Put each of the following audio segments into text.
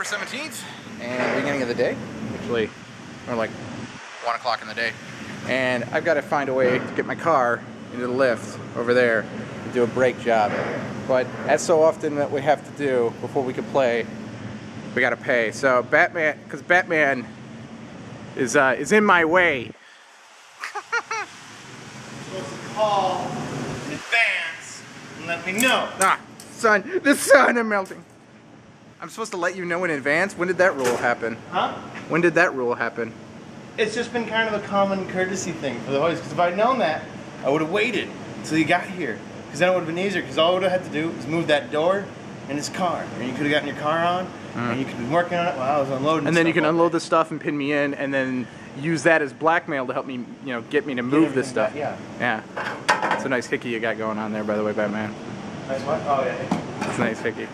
October 17th, and beginning of the day. Actually, more like 1 o'clock in the day. And I've got to find a way to get my car into the lift over there and do a brake job. But as so often that we have to do before we can play, we got to pay. So Batman, because Batman is in my way. Supposed to call in advance and let me know. Ah, sun, the sun, I'm melting. I'm supposed to let you know in advance? When did that rule happen? Huh? When did that rule happen? It's just been kind of a common courtesy thing for the hoist, because if I'd known that, I would have waited until you got here. Because then it would have been easier, because all I would have had to do was move that door and his car. And you could have gotten your car on, and you could be working on it while I was unloading. And then you can unload the stuff and pin me in, and then use that as blackmail to help me, you know, get me to move this stuff. Yeah. Yeah. It's a nice hickey you got going on there, by the way, Batman. Nice what? Oh, yeah. It's a nice hickey.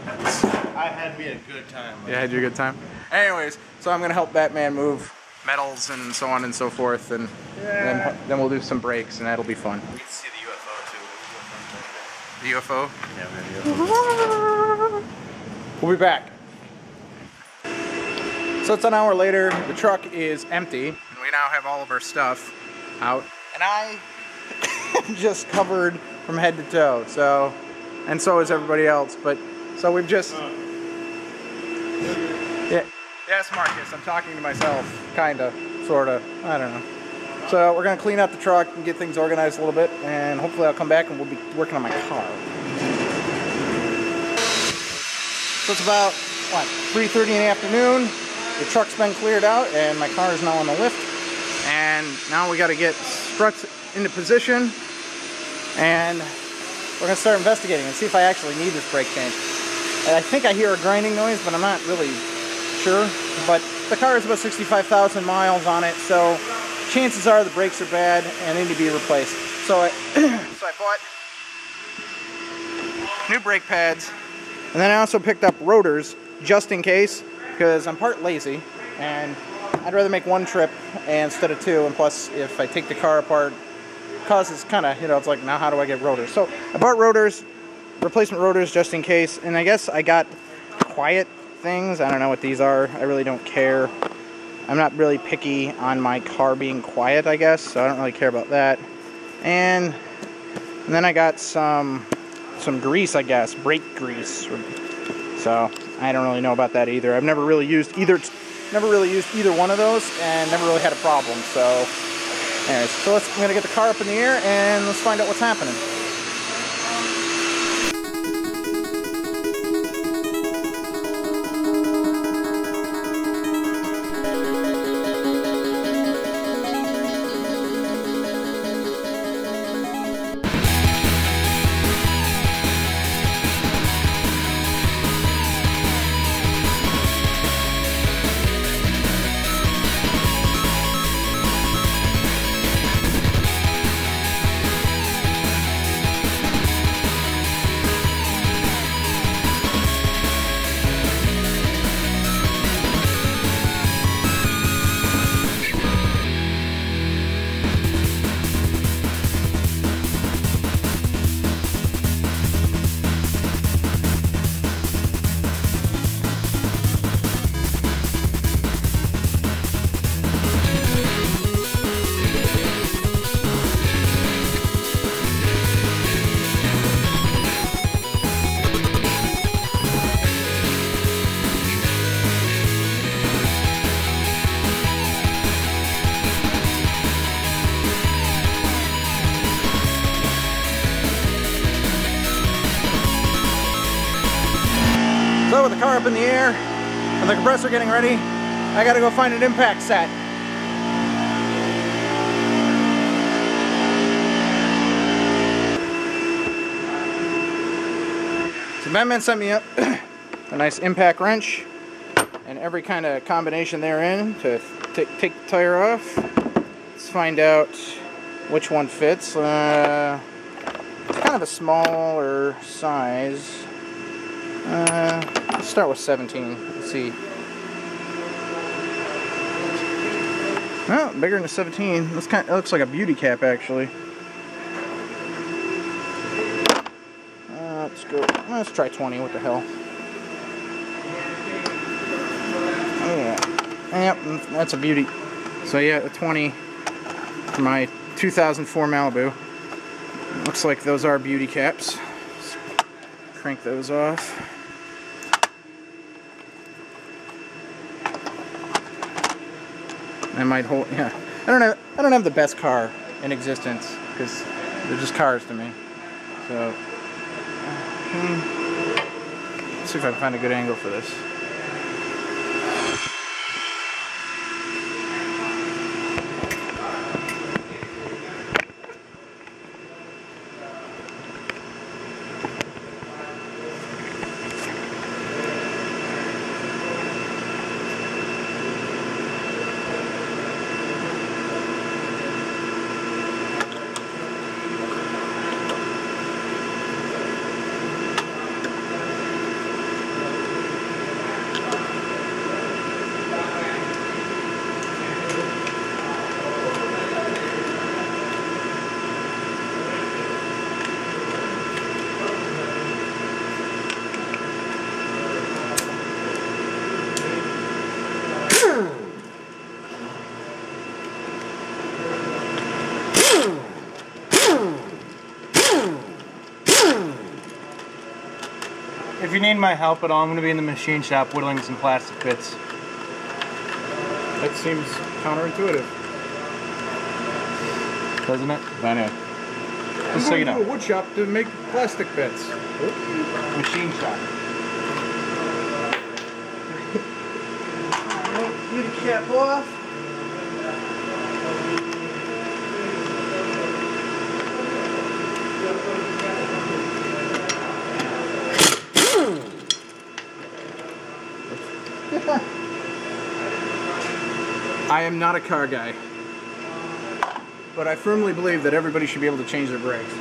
I had me a good time. Yeah, had you a good time? Anyways, so I'm going to help Batman move metals and so on and so forth, and then we'll do some breaks, and that'll be fun. We can see the UFO, too. The UFO? Yeah, we have the UFO. We'll be back. So it's an hour later, the truck is empty, and we now have all of our stuff out, and I am just covered from head to toe, so, and so is everybody else, but, so we've just, yeah, yes Marcus, I'm talking to myself, kinda, sorta, I don't know. So we're gonna clean out the truck and get things organized a little bit, and hopefully I'll come back and we'll be working on my car. So it's about, what, 3:30 in the afternoon. The truck's been cleared out and my car is now on the lift. And now we gotta get struts into position, and we're gonna start investigating and see if I actually need this brake change. And I think I hear a grinding noise, but I'm not really sure. But the car has about 65,000 miles on it, so chances are the brakes are bad and they need to be replaced. So I bought new brake pads, and then I also picked up rotors just in case, because I'm part lazy and I'd rather make one trip instead of two, and plus if I take the car apart, it causes kind of, you know, it's like, now how do I get rotors? So I bought rotors, replacement rotors just in case, and I guess I got quiet things. I don't know what these are. I really don't care. I'm not really picky on my car being quiet, I guess, so I don't really care about that. And then I got some grease, I guess, brake grease. So I don't really know about that either. I've never really used either one of those, and never really had a problem. So anyways, so I'm gonna get the car up in the air and let's find out what's happening. So with the car up in the air and the compressor getting ready, I gotta go find an impact set. So Batman sent me up a nice impact wrench and every kind of combination therein to take the tire off. Let's find out which one fits. It's kind of a smaller size. Let's start with 17. Let's see. Oh, bigger than a 17. It looks like a beauty cap, actually. Let's try 20. What the hell? Yep, that's a beauty. So yeah, a 20 for my 2004 Malibu. Looks like those are beauty caps. Just crank those off. I might hold. Yeah, I don't have the best car in existence because they're just cars to me. So let's see if I can find a good angle for this. If you need my help at all, I'm going to be in the machine shop whittling some plastic bits. That seems counterintuitive. Doesn't it? I know. Just so you know. I'm going to a wood shop to make plastic bits. Machine shop. Get the cap off. I am not a car guy, but I firmly believe that everybody should be able to change their brakes.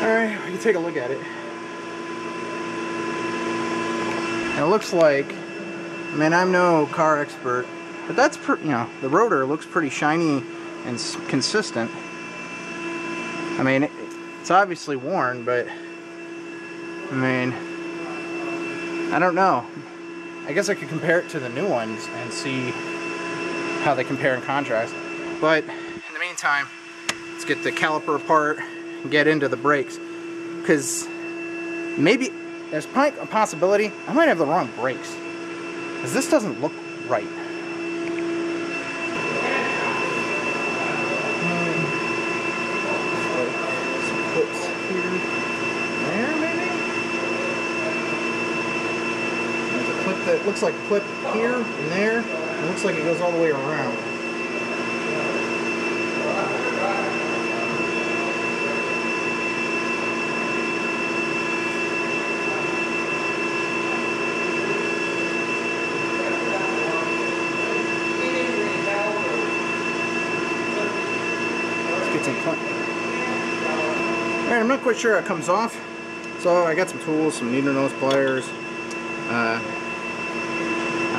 Alright, we can take a look at it. And it looks like, I mean, I'm no car expert, but that's the rotor looks pretty shiny and consistent. I mean, it's obviously worn, but I mean, I don't know. I guess I could compare it to the new ones and see how they compare and contrast. But in the meantime, let's get the caliper apart and get into the brakes, because maybe there's probably a possibility I might have the wrong brakes, because this doesn't look right. Some clips here, there maybe. There's a clip that looks like a clip here and there. It looks like it goes all the way around. Alright, I'm not quite sure how it comes off, so I got some tools, some needle nose pliers. I'm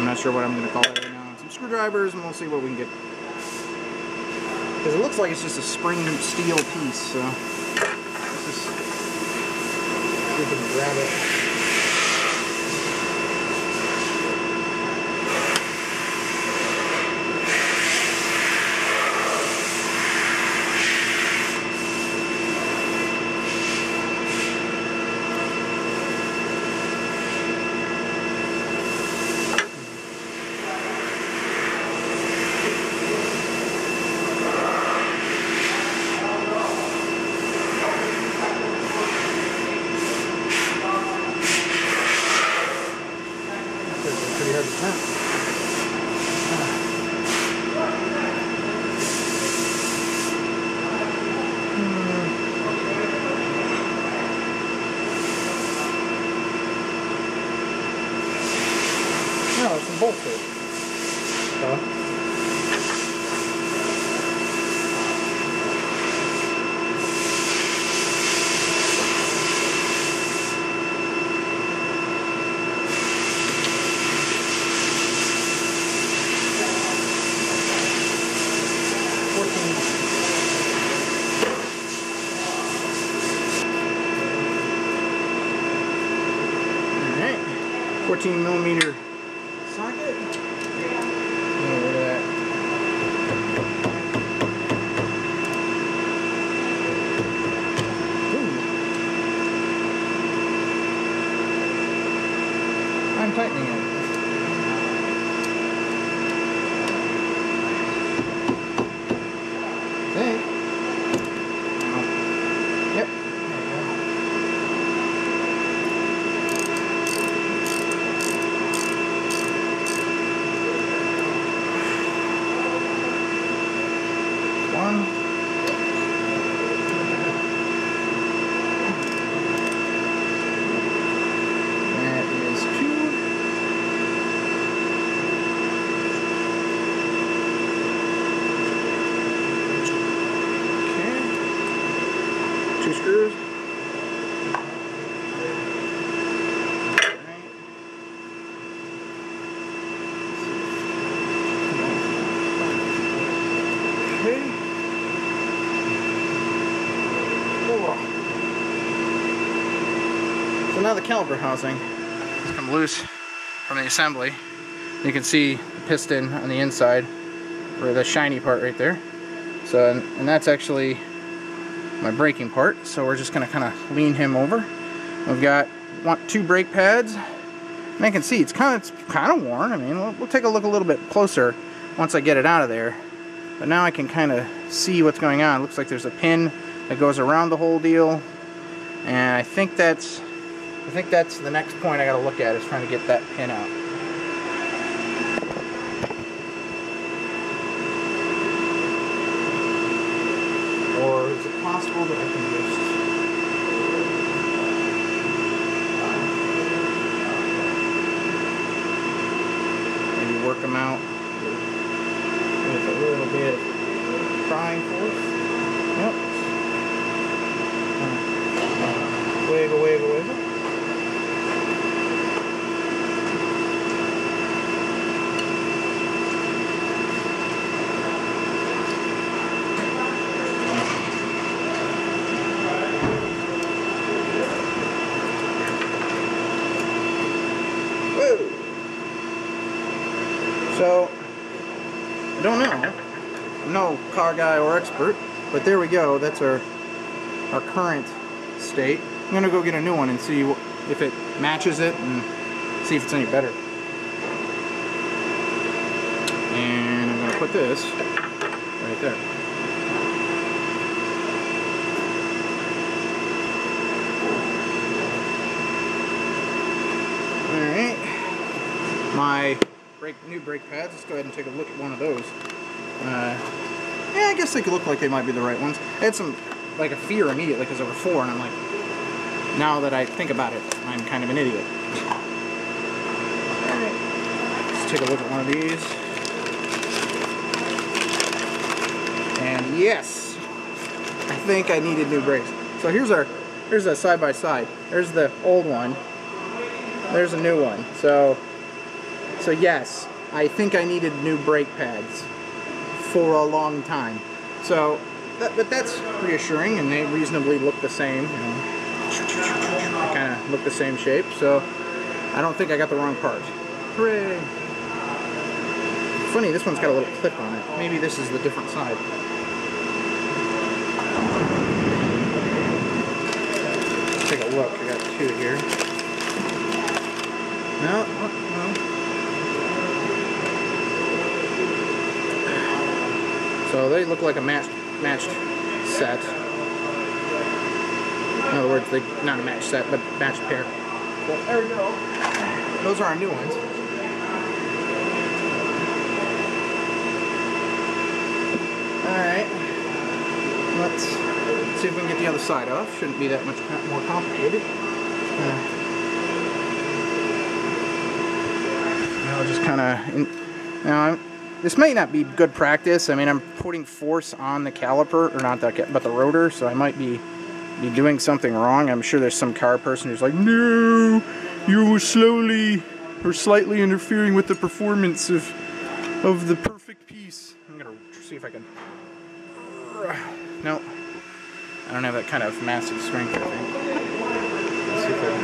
not sure what I'm going to call it right now. Some screwdrivers, and we'll see what we can get. Because it looks like it's just a spring steel piece, so let's just see if we can grab it. No, there's some bolts here. Alright, 14 millimeter socket. Oh, look at that. Ooh. I'm tightening it. Okay. Yep. One. That is two. Okay. Two screws. Alright. Okay. So now the caliper housing has come loose from the assembly. You can see the piston on the inside, or the shiny part right there. So, and that's actually my braking part. So we're just going to kind of lean him over. We've got two brake pads, and I can see it's kind of worn. I mean, we'll take a look a little bit closer once I get it out of there. But now I can kind of see what's going on. It looks like there's a pin that goes around the whole deal, and I think that's the next point I got to look at, is trying to get that pin out. Or is it possible that I can just maybe work them out with a little bit of prying force? Yep. Wiggle, wiggle, wiggle. Whoa. So, I don't know. I'm no car guy or expert, but there we go. That's our current state. I'm gonna go get a new one and see if it matches it and see if it's any better. And I'm gonna put this right there. Alright. My new brake pads. Let's go ahead and take a look at one of those. Yeah, I guess they could look like they might be the right ones. I had some, like, a fear immediately because there were four, and I'm like, now that I think about it, I'm kind of an idiot. Alright, let's take a look at one of these. And yes, I think I needed new brakes. So here's a side by side. There's the old one. There's a new one. So yes, I think I needed new brake pads for a long time. So, but that's reassuring, and they reasonably look the same. You know, they kind of look the same shape. So I don't think I got the wrong part. Hooray! Funny, this one's got a little clip on it. Maybe this is the different side. Let's take a look. I got two here. No. So they look like a matched set. In other words, not a matched set, but matched pair. Well, there we go. Those are our new ones. Alright. Let's see if we can get the other side off. Shouldn't be that much more complicated. I'll just kind of... Now, this may not be good practice. I mean, I'm putting force on the caliper, or not that, but the rotor, so I might be doing something wrong. I'm sure there's some car person who's like, no, you were slowly or slightly interfering with the performance of the perfect piece. I'm gonna see if I can. No, I don't have that kind of massive strength, I think. Let's see if I can.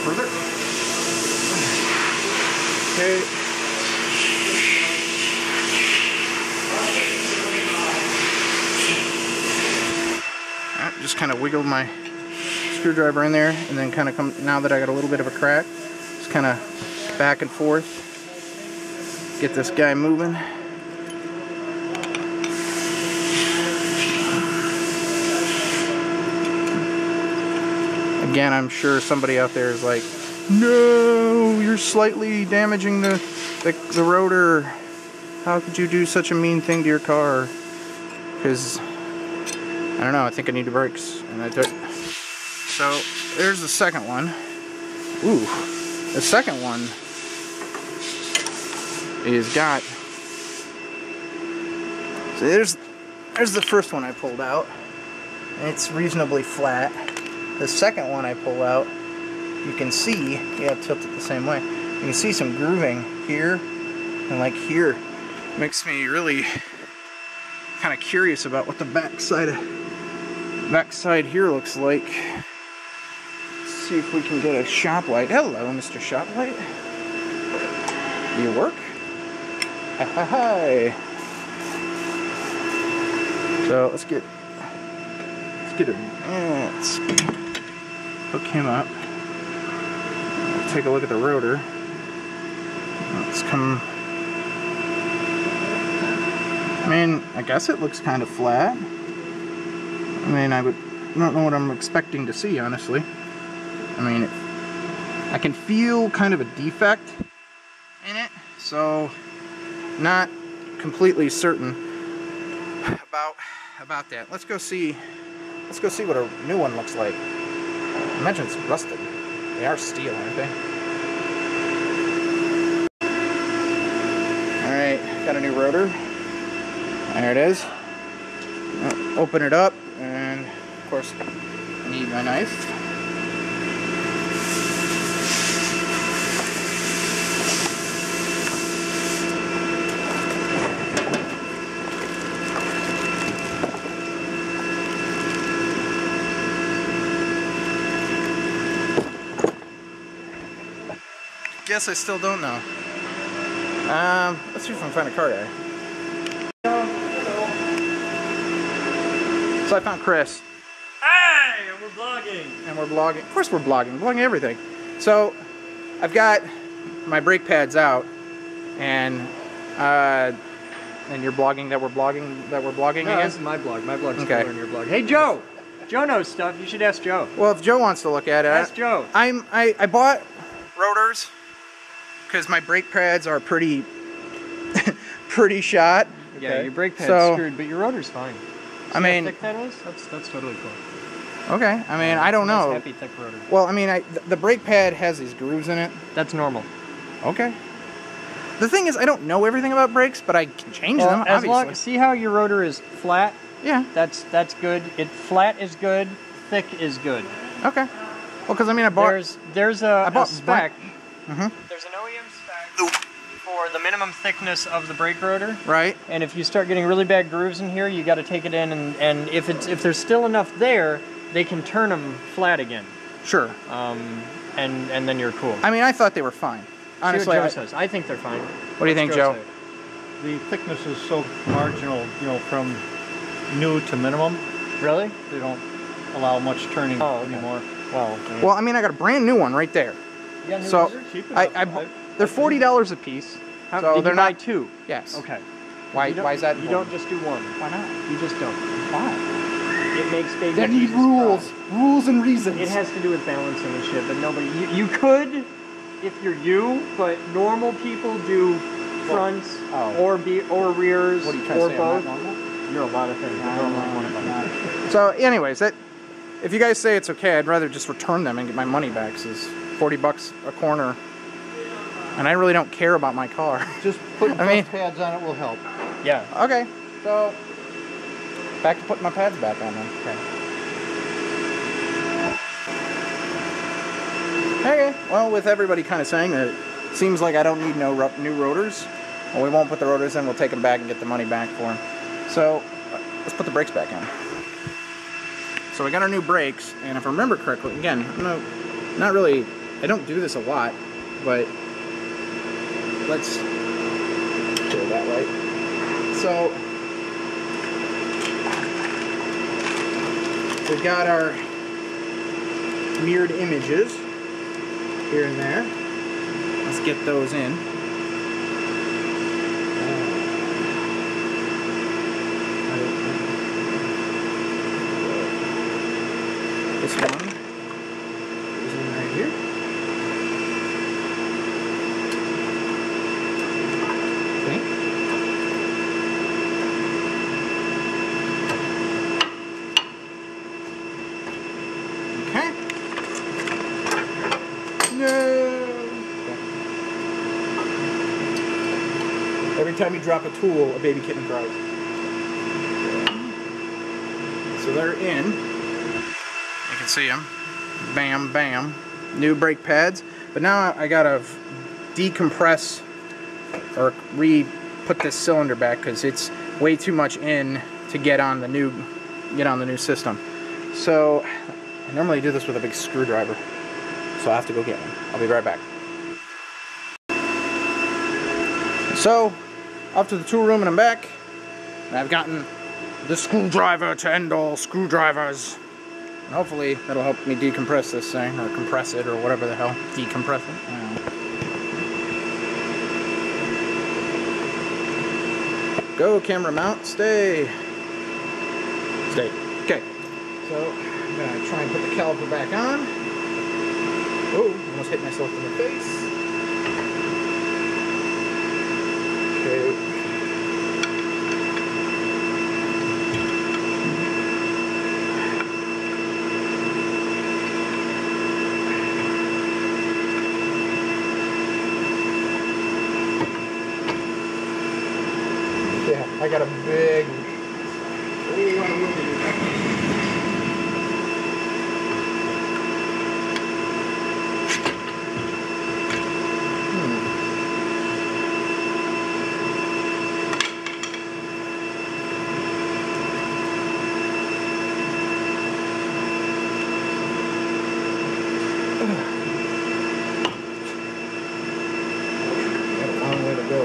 Further. Okay. Just kind of wiggled my screwdriver in there, and then kind of come, now that I got a little bit of a crack, just kind of back and forth, get this guy moving. Again, I'm sure somebody out there is like, no, you're slightly damaging the rotor. How could you do such a mean thing to your car? Because I don't know, I think I need the brakes. And I took. So there's the second one. Ooh, the second one is got. So there's the first one I pulled out. And it's reasonably flat. The second one I pull out, you can see, yeah, tilt it the same way. You can see some grooving here and like here. Makes me really kind of curious about what the backside here looks like. Let's see if we can get a shop light. Hello, Mr. Shop Light. Do you work? Hi. So let's get let's hook him up. Take a look at the rotor. Let's come. I mean, I guess it looks kind of flat. I mean, I don't know what I'm expecting to see, honestly. I mean, I can feel kind of a defect in it, so not completely certain about that. Let's go see what a new one looks like. I imagine it's rusted. They are steel, aren't they? Alright, got a new rotor. There it is. I'll open it up, and of course I need my knife. Guess I still don't know. Let's see if I can find a car guy. So I found Chris. Hey, and we're vlogging. And we're vlogging. Of course we're vlogging. Vlogging everything. So I've got my brake pads out, and you're blogging that we're blogging No, again? this is my blog. My blog's okay. cooler than your blog. Hey, Joe. Joe knows stuff. You should ask Joe. Well, if Joe wants to look at it, ask Joe. I bought rotors because my brake pads are pretty shot. Yeah, okay. your brake pad's screwed, but your rotor's fine. I mean, how thick that is? That's totally cool. Okay, I mean, I don't know. Nice, happy, thick rotor. Well, I mean, the brake pad has these grooves in it. That's normal. Okay. The thing is, I don't know everything about brakes, but I can change them, obviously. See how your rotor is flat? Yeah. That's good. Flat is good. Thick is good. Okay. Well, because I mean, I bought. There's a spec. Mm-hmm. There's an OEM spec for the minimum thickness of the brake rotor. Right. And if you start getting really bad grooves in here, you got to take it in, and if there's still enough there, they can turn them flat again. Sure. And then you're cool. I mean, I thought they were fine. Honestly, see what Joe says. I think they're fine. What do you think, Joe? The thickness is so marginal, you know, from new to minimum. Really? They don't allow much turning anymore. Well, I mean, I got a brand new one right there. You got new so rotors? they're $40 a piece. So did they're you not buy two. Yes. Okay. Why is that? You don't just do one. Why not? You just don't. Why? It makes baby There need Jesus rules. cry. Rules and reasons. It has to do with balancing and shit, but nobody. You could, if you're you, but normal people do fronts or rears What are you trying or to say, I'm both. not normal? You're a lot of things. But normally one of them. So, anyways, if you guys say it's okay, I'd rather just return them and get my money back. This is $40 a corner, and I really don't care about my car. Just putting pads on it will help. Yeah. Okay, so back to putting my pads back on then. Okay, well, with everybody kind of saying that it seems like I don't need no new rotors, well, we won't put the rotors in, we'll take them back and get the money back for them. So, let's put the brakes back on. So we got our new brakes, and if I remember correctly, again, not really, I don't do this a lot, but let's go that way. So, we've got our mirrored images here and there. Let's get those in. This one goes in right here. Okay. Okay. No. Every time you drop a tool, a baby kitten cries. So they're in. You can see them. Bam, bam. New brake pads. But now I gotta decompress or re-put this cylinder back because it's way too much in to get on the new system. So I normally do this with a big screwdriver. So I have to go get one. I'll be right back. So off to the tool room and I'm back. And I've gotten the screwdriver to end all screwdrivers. And hopefully that'll help me decompress this thing, or compress it, or whatever the hell. Decompress it. I don't know. Go, camera mount, stay. Stay. Okay. So I'm gonna try and put the caliper back on. Oh, almost hit myself in the face. Okay. I got a big. Got a long way to go.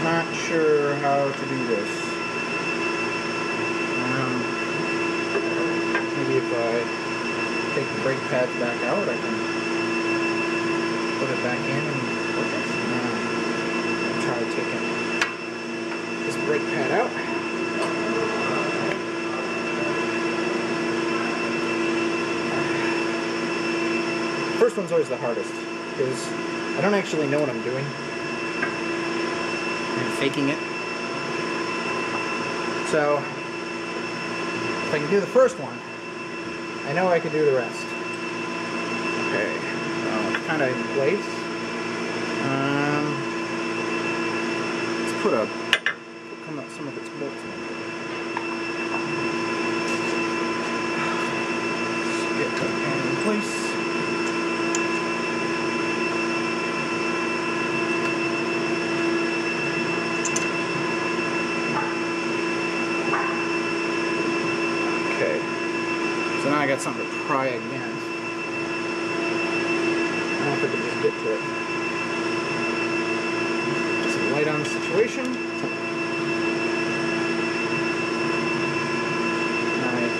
Not sure how to do this. Maybe if I take the brake pads back out, I can put it back in and work it. I'll try taking this brake pad out. First one's always the hardest because I don't actually know what I'm doing. I'm faking it. So if I can do the first one, I know I can do the rest. Okay, so it's kind of in place. Let's put some of its bolts in. Get that in place. now I got something to try again. I don't know if I can just get to it. Some light on the situation. Alright.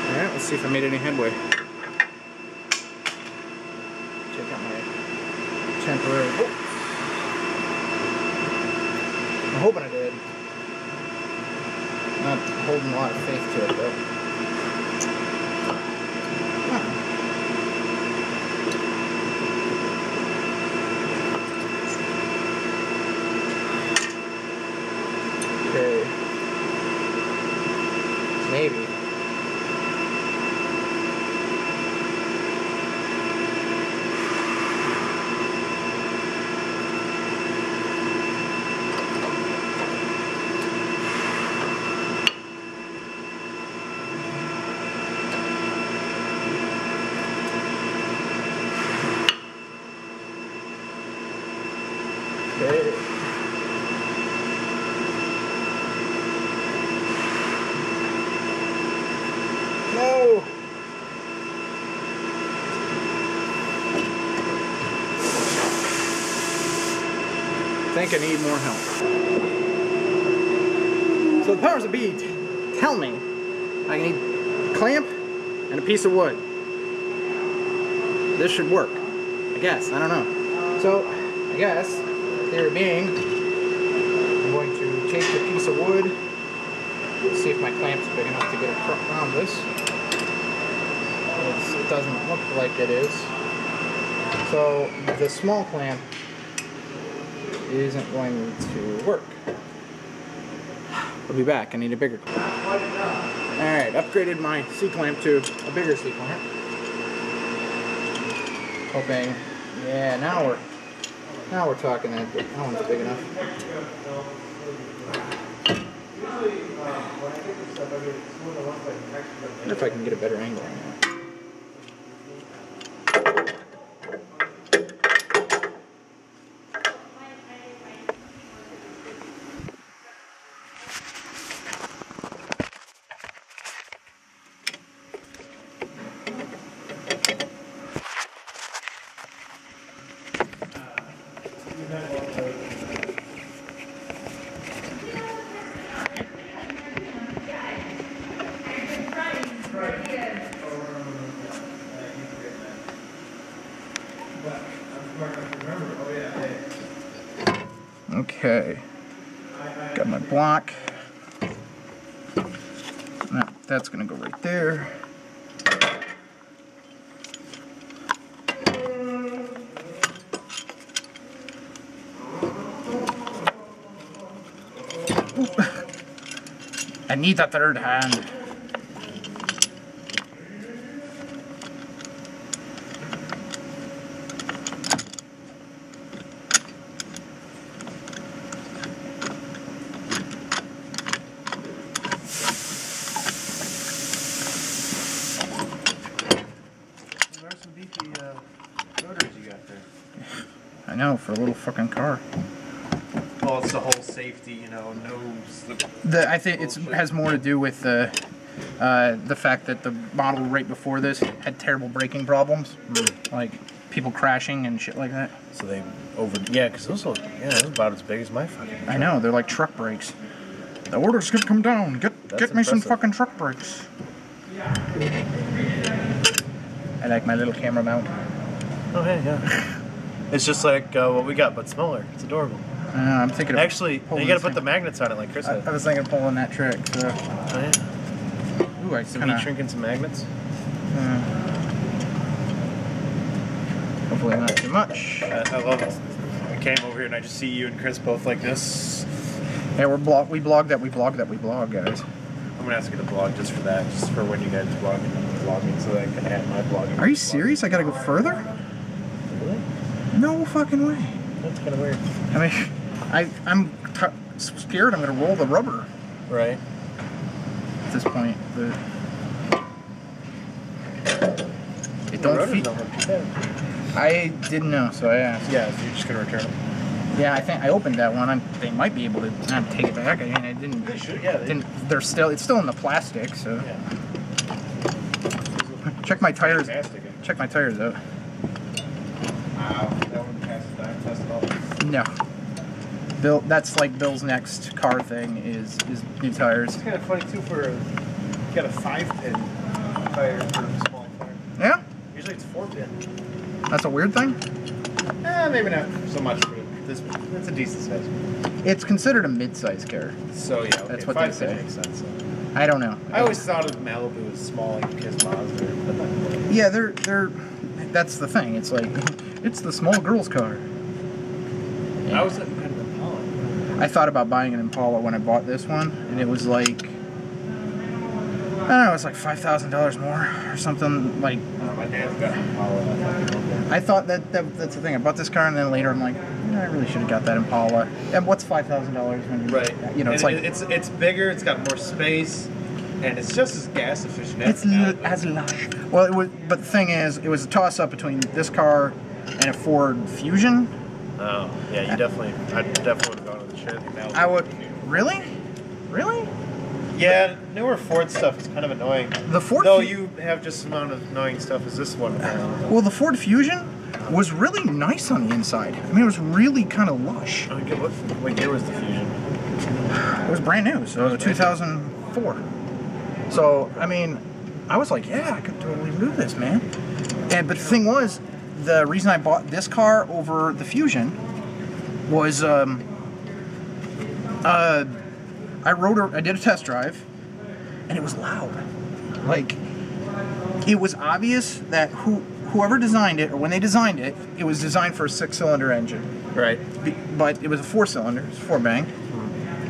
Alright, let's see if I made any headway. Check out my temporary bolts. I'm hoping I did. Not holding a lot of faith to it though. Okay. Maybe. Okay. No. I think I need more help. So the powers that be tell me I need a clamp and a piece of wood. This should work. I guess. I don't know. So I guess, theory being, I'm going to take the piece of wood, see if my clamp's big enough to get around this. It doesn't look like it is. So the small clamp isn't going to work. I'll be back. I need a bigger clamp. Alright, upgraded my C-clamp to a bigger C-clamp. Hoping, yeah, now we're talking. That one's big enough. I wonder if I can get a better angle on that. Okay, got my block. Now, that's gonna go right there. I need a third hand. I know, for a little fucking car. Well, it's the whole safety, you know, no slip. I think it has more to do with the fact that the model right before this had terrible braking problems, like people crashing and shit like that. So they yeah, because those look, yeah, those about as big as my fucking truck. I know, they're like truck brakes. The order's gonna come down. Get me some fucking truck brakes. I like my little camera mount. Oh, hey, yeah. It's just like what we got, but smaller. It's adorable. I'm thinking of actually, you gotta put the magnets on it like Chris said. I was thinking of pulling that trick. So. Oh, yeah. Ooh, I some heat shrinking, some magnets. I Hopefully not too much. I love it. I came over here and I just see you and Chris both like this. Yeah, we blog that, guys. I'm gonna ask you to blog just for that, just for when you guys vlogging, so that I can add my blogging. Are you serious? I gotta go further? Really? No fucking way. That's kind of weird. I mean, I'm scared I'm gonna roll the rubber Right. at this point. It The don't rotors feel. don't look too bad. I didn't know, so I asked. Yeah, so you're just gonna return them. Yeah, I think I opened that one. They might be able to not take it back. I mean, I didn't. They should. Yeah. Didn't. It's still in the plastic, so. Yeah. Check my tires. Fantastic. Check my tires out. Wow. That one passes that test at all. No. Bill, that's like Bill's next car thing is new tires. It's kind of funny too for you got a 5-pin tire for a small car. Yeah, Usually it's 4-pin. that's a weird thing. Maybe not so much for this one. That's a decent size. It's considered a mid-size car. So yeah, okay. That's what they 5-pin say. makes sense. I don't know. I always thought of Malibu as small, like his Mazda. But not Yeah, they're. That's the thing. It's like it's the small girl's car. I was kind of Impala. I thought about buying an Impala when I bought this one, and it was like I don't know, it's like $5,000 more or something. Like My dad's got an Impala. I thought that's the thing. I bought this car, and then later I'm like, I really should have got that Impala. And what's $5,000 when you Right. You know, it's And like it's bigger. It's got more space, and it's just as gas efficient. it's as lush. Well, it was, but the thing is, it was a toss up between this car and a Ford Fusion. Oh yeah, I definitely would have gone with the Cherokee Malibu. I would really. Yeah, newer Ford stuff is kind of annoying. The Ford Though Fu- you have just as amount of annoying stuff as this one. Well, the Ford Fusion was really nice on the inside. I mean, it was really kind of lush. Okay, what year was the Fusion? It was brand new, so it was 2004. So, I mean, I was like, yeah, I could totally do this, man. But the thing was, the reason I bought this car over the Fusion was, I did a test drive, and it was loud. Like, it was obvious that whoever designed it, or when they designed it, it was designed for a 6-cylinder engine. Right. But it was a 4-cylinder, it was 4-bang.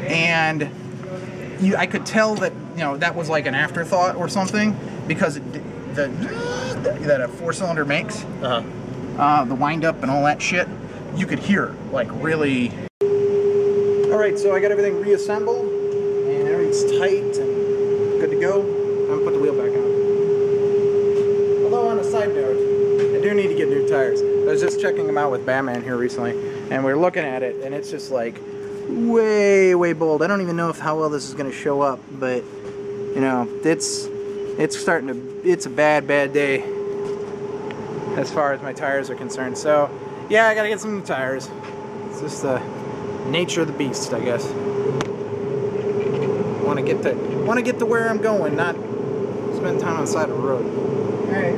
And I could tell that, that was like an afterthought or something, because that a 4-cylinder makes, the wind up and all that shit, you could hear it, like, really. Alright, so I got everything reassembled, and everything's tight and good to go. I'm gonna put the wheel back on. Although, on a side note, I do need to get new tires. I was just checking them out with Batman here recently, and we were looking at it, and it's just like way bold. I don't even know how well this is gonna show up, but it's starting to. It's a bad day as far as my tires are concerned. So yeah, I gotta get some new tires. It's just the nature of the beast, I guess. Want to get to where I'm going, not spend time on the side of the road. All right.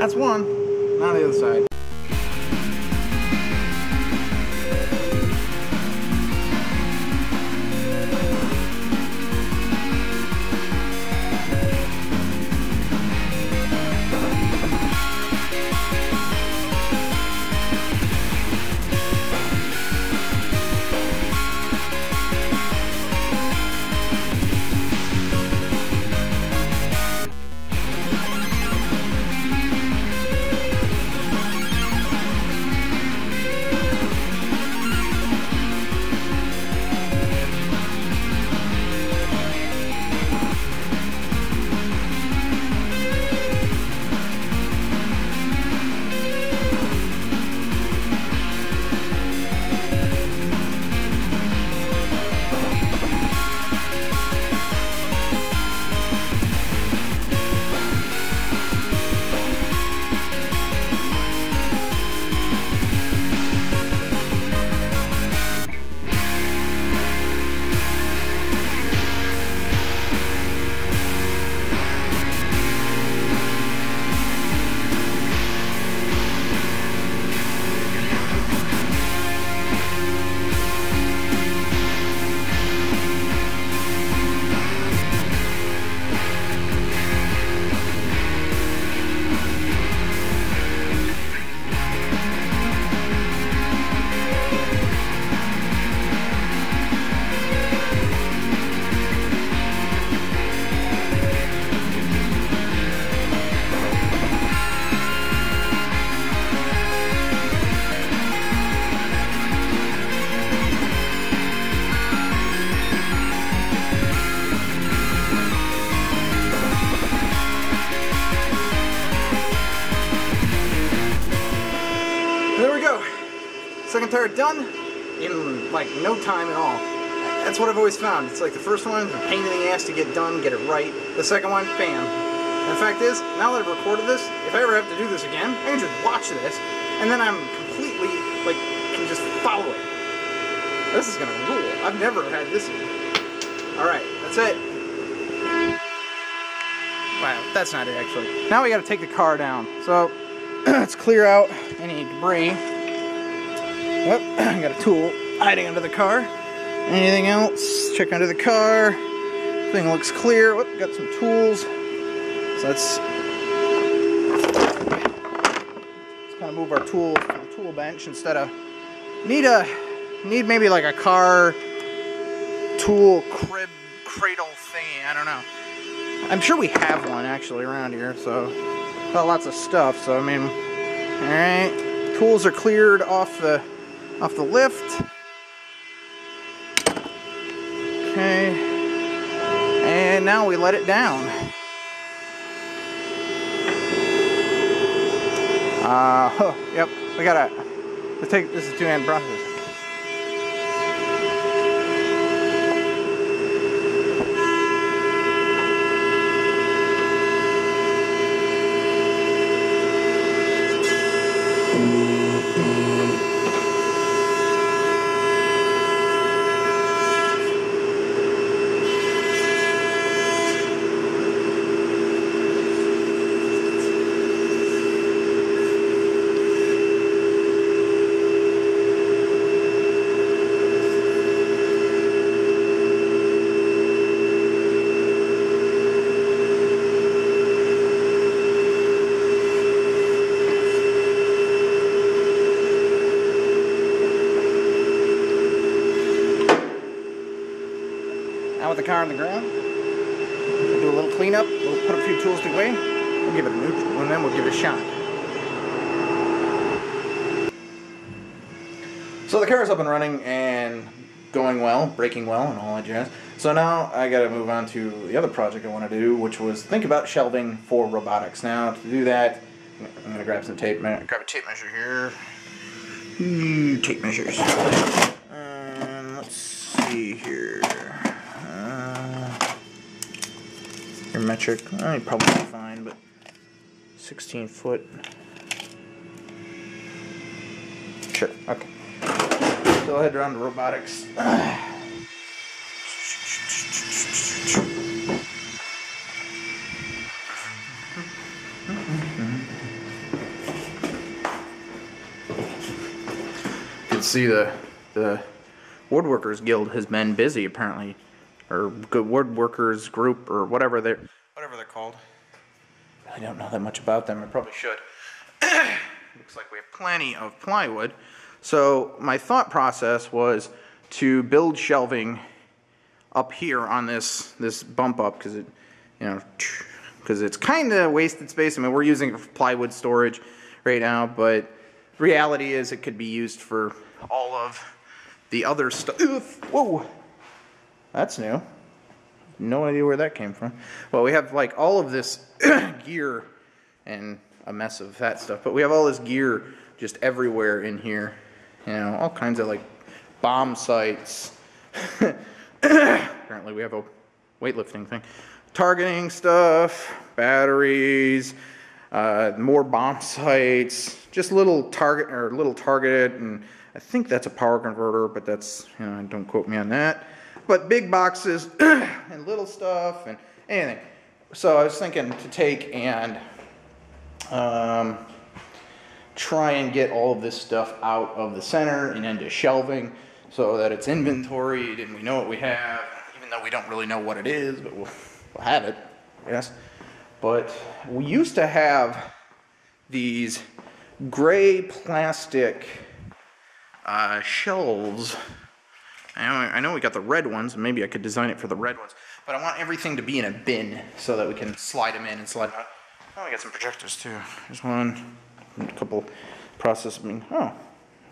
That's one. Now the other side. There we go. Second tire done in like no time at all. That's what I've always found. It's like the first one, a pain in the ass to get done, get it right. The second one, bam. And the fact is, now that I've recorded this, if I ever have to do this again, I can just watch this, and then I'm completely, like, can just follow it. This is gonna rule. I've never had this in. Alright, that's it. Wow, that's not it actually. Now we gotta take the car down. So, let's clear out any debris. Yep, I got a tool hiding under the car. Anything else? Check under the car. Thing looks clear. Whoop, got some tools. So let's kind of move our tools to the tool bench instead of need maybe like a car tool crib cradle thingy. I don't know. I'm sure we have one actually around here. So got lots of stuff. So I mean, all right. Tools are cleared off the lift. Okay, and now we let it down. Yep, we gotta take this is two-hand process. Now with the car on the ground, we'll do a little cleanup, we'll put a few tools away, we'll give it a neutral, and then we'll give it a shot. So the car's up and running and going well, braking well, and all that jazz. So now I gotta move on to the other project I want to do, which was think about shelving for robotics. Now to do that, I'm gonna grab some tape, grab a tape measure here. Tape measures. And let's see here. Your metric, you'd probably be fine, but 16 foot. Sure, okay. Go ahead around to robotics. can see the Woodworkers Guild has been busy apparently, or good Woodworkers Group or whatever they're called. I don't know that much about them. I probably should. Looks like we have plenty of plywood. So my thought process was to build shelving up here on this bump up because it, you know, because it's kind of wasted space. I mean, we're using it for plywood storage right now, but reality is it could be used for all of the other stuff. Whoa, that's new. No idea where that came from. Well, we have like all of this gear and a mess of that stuff, but we have all this gear just everywhere in here. You know, all kinds of like bomb sites. Apparently we have a weightlifting thing. Targeting stuff, batteries, more bomb sites, just little targeted, and I think that's a power converter, but that's, you know, don't quote me on that. But big boxes and little stuff and anything. So I was thinking to take and try and get all of this stuff out of the center and into shelving so that it's inventoried and we know what we have, even though we don't really know what it is, but we'll have it, yes. But we used to have these gray plastic shelves. I know we got the red ones, and maybe I could design it for the red ones, but I want everything to be in a bin so that we can slide them in and slide them out. Oh, we got some projectors too. There's one, a couple processing. Oh,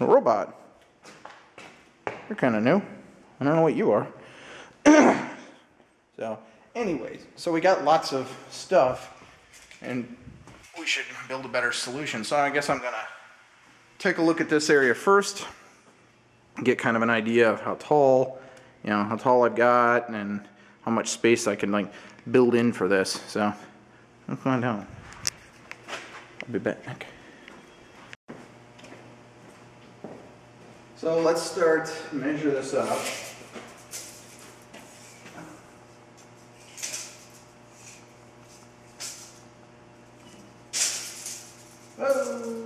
a robot. You're kind of new. I don't know what you are. So, anyways, so we got lots of stuff, and we should build a better solution. So I guess I'm gonna take a look at this area first, get kind of an idea of how tall, you know, how tall I've got, and how much space I can like build in for this. So let's find out. I'll be back. So let's start measure this up. Oh,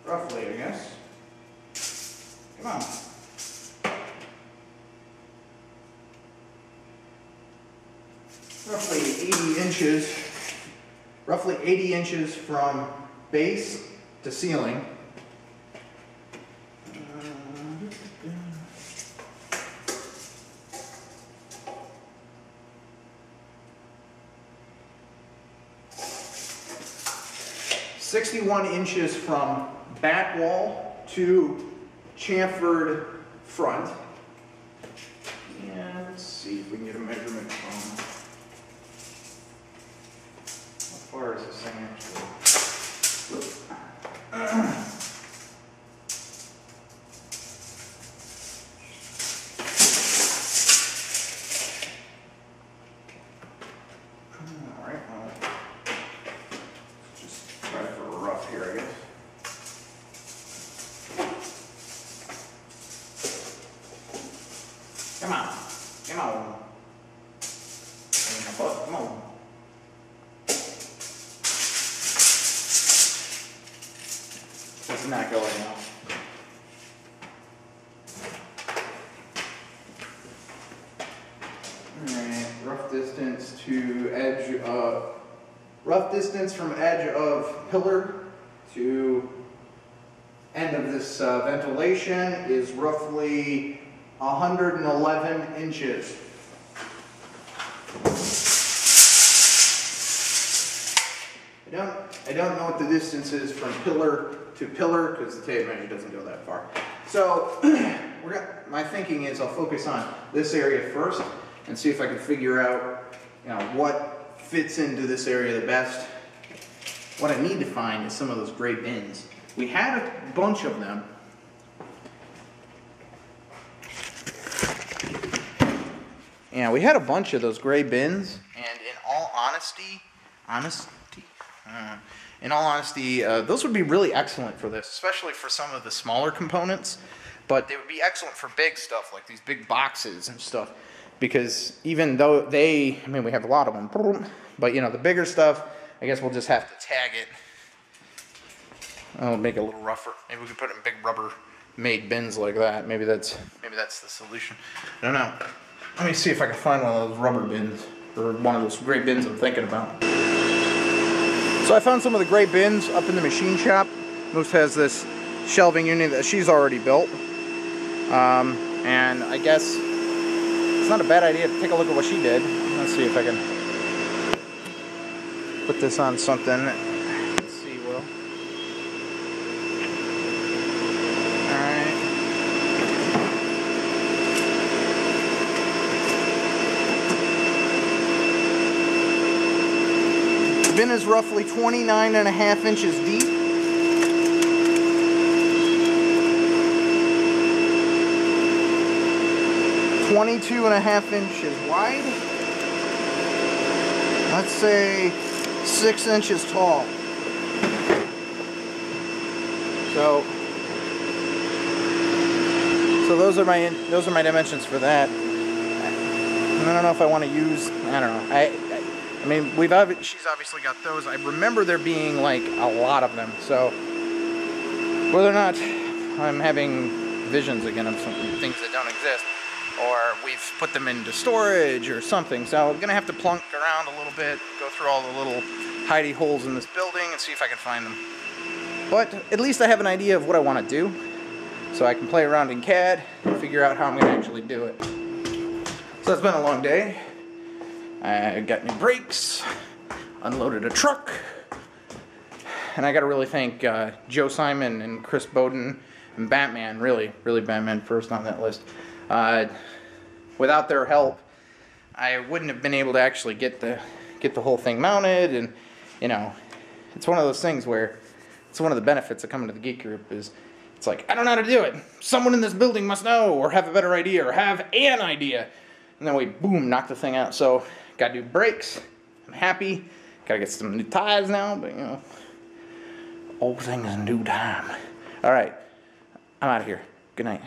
roughly, I guess. Come on. Roughly 80 inches. Roughly 80 inches from base to ceiling. 61 inches from back wall to chamfered front. And let's see if we can get a measurement from how far is this thing actually? Come on. Come on. Come on. It's not going now. Alright, rough distance to edge of, rough distance from edge of pillar to end of this ventilation is roughly 111 inches. I don't know what the distance is from pillar to pillar because the tape measure doesn't go that far. So my thinking is I'll focus on this area first and see if I can figure out, you know, what fits into this area the best. What I need to find is some of those gray bins. We had a bunch of them. Yeah, we had a bunch of those gray bins, and in all honesty, those would be really excellent for this, especially for some of the smaller components. But they would be excellent for big stuff, like these big boxes and stuff. Because even though we have a lot of them, but you know, the bigger stuff, I guess we'll just have to tag it. I'll make it a little rougher. Maybe we could put it in big Rubbermaid bins like that. Maybe that's the solution. I don't know. Let me see if I can find one of those rubber bins, or one of those gray bins I'm thinking about. So I found some of the gray bins up in the machine shop. Moose has this shelving unit that she's already built. And I guess it's not a bad idea to take a look at what she did. Let's see if I can put this on something. Let's see, Will. Alright. The bin is roughly 29.5 inches deep. 22.5 inches wide. Let's say 6 inches tall. So those are my dimensions for that. I don't know if I want to use. I don't know. I mean, she's obviously got those. I remember there being like a lot of them. So whether or not I'm having visions again of some things that don't exist, or we've put them into storage or something. So I'm gonna have to plunk around a little bit, go through all the little hidey holes in this building and see if I can find them. But at least I have an idea of what I want to do, so I can play around in CAD and figure out how I'm gonna actually do it. So it's been a long day. I got new brakes, unloaded a truck, and I gotta really thank Joe Simon and Chris Bowden and Batman, really Batman first on that list. Without their help, I wouldn't have been able to actually get the whole thing mounted. And you know, it's one of those things where it's one of the benefits of coming to the Geek Group is it's like, I don't know how to do it. Someone in this building must know, or have a better idea, or have an idea. And then we boom, knock the thing out. So got new brakes. I'm happy. Gotta get some new tires now, but you know, all things in due time. All right, I'm out of here. Good night.